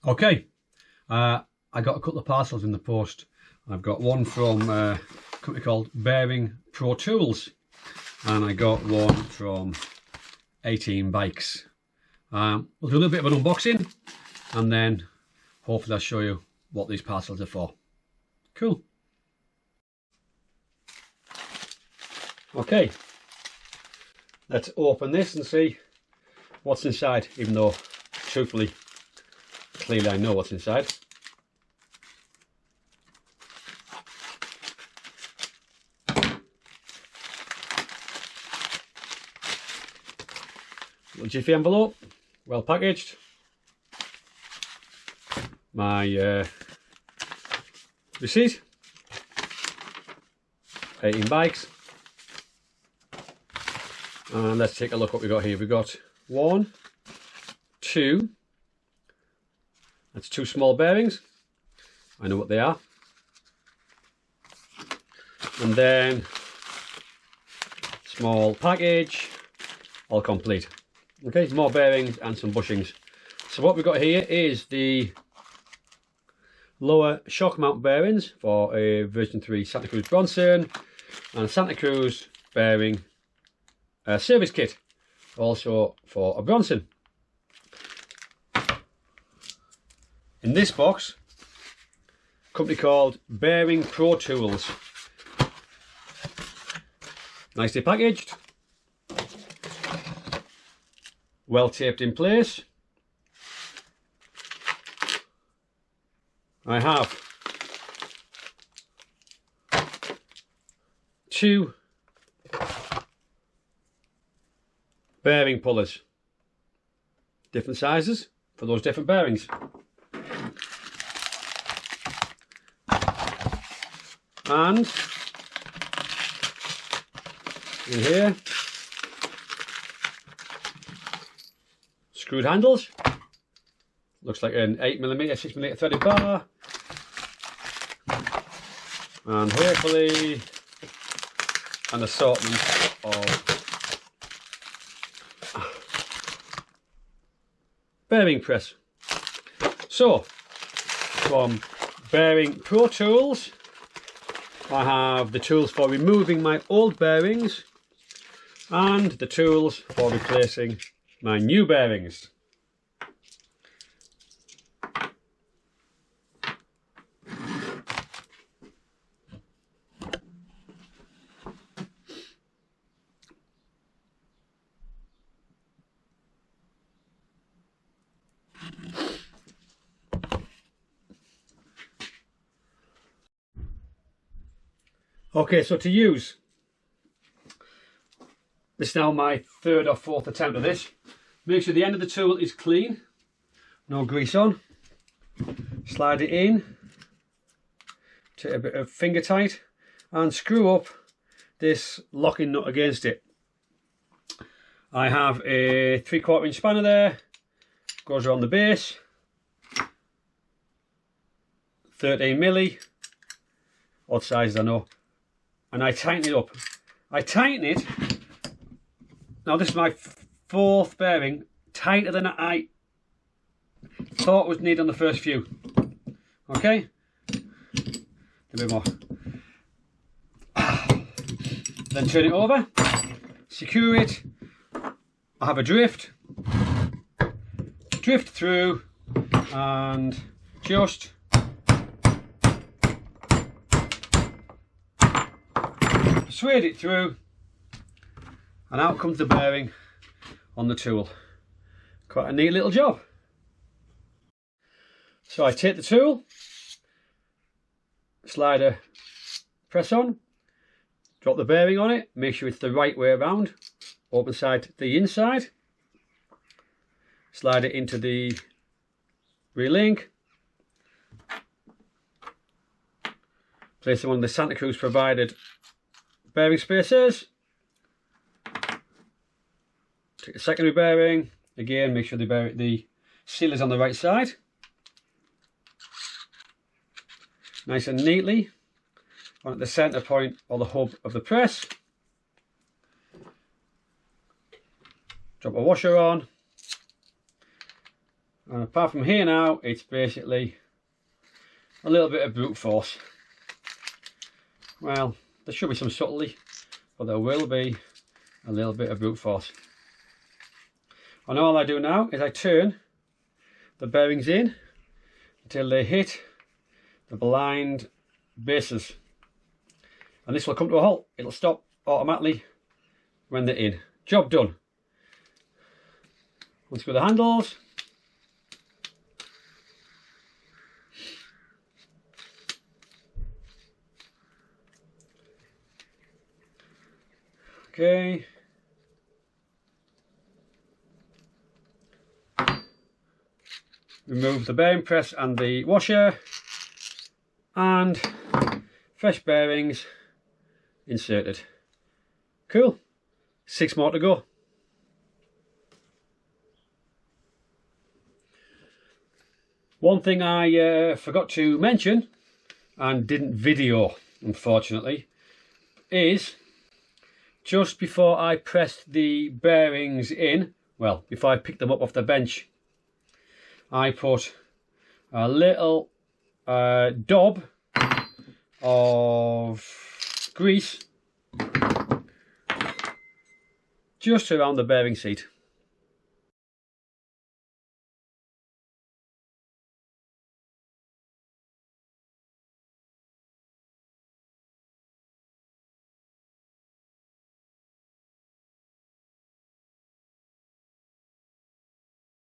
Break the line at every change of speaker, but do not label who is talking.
Okay, I got a couple of parcels in the post. I've got one from a company called Bearing Pro Tools, and I got one from 18 Bikes. We'll do a little bit of an unboxing, and then hopefully I'll show you what these parcels are for. Cool. Okay, let's open this and see what's inside, even though truthfully, clearly I know what's inside. Little jiffy envelope, well packaged. My receipt. 18 Bikes. And let's take a look what we got here. We've got 1, 2. That's 2 small bearings. I know what they are. And then small package, all complete. Okay, more bearings and some bushings. So what we've got here is the lower shock mount bearings for a version 3 Santa Cruz Bronzon and a Santa Cruz bearing service kit, also for a Bronzon. In this box, a company called Bearing Pro Tools. Nicely packaged, well taped in place. I have 2 bearing pullers, different sizes for those different bearings. And in here, screwed handles. Looks like an 8mm, 6mm threaded bar. And hopefully an assortment of bearing press. So, from Bearing Pro Tools, I have the tools for removing my old bearings and the tools for replacing my new bearings. Okay, so to use, this is now my 3rd or 4th attempt at this. Make sure the end of the tool is clean, no grease on. Slide it in, take a bit of finger tight and screw up this locking nut against it. I have a 3/4 inch spanner there, goes around the base, 13mm, odd sizes I know. And I tighten it up. I tighten it, now this is my 4th bearing, tighter than I thought was needed on the first few. Okay, a bit more. Then turn it over, secure it. I have a drift through and just swayed it through, and out comes the bearing on the tool. Quite a neat little job. So I take the tool, slider press on, drop the bearing on it, make sure it's the right way around, open side to the inside, slide it into the re-link, place it on the Santa Cruz provided bearing spacers, take the secondary bearing, again make sure the seal is on the right side, nice and neatly on at the center point or the hub of the press. Drop a washer on, And apart from here now, it's basically a little bit of brute force. Well, there should be some subtlety, but there will be a little bit of brute force. And all I do now is I turn the bearings in until they hit the blind bases. And this will come to a halt. It'll stop automatically when they're in. Job done. Unscrew the handles. Okay. Remove the bearing press and the washer, and fresh bearings inserted. Cool. 6 more to go. One thing I forgot to mention and didn't video, unfortunately, is just before I pressed the bearings in, well, before I picked them up off the bench, I put a little daub of grease just around the bearing seat.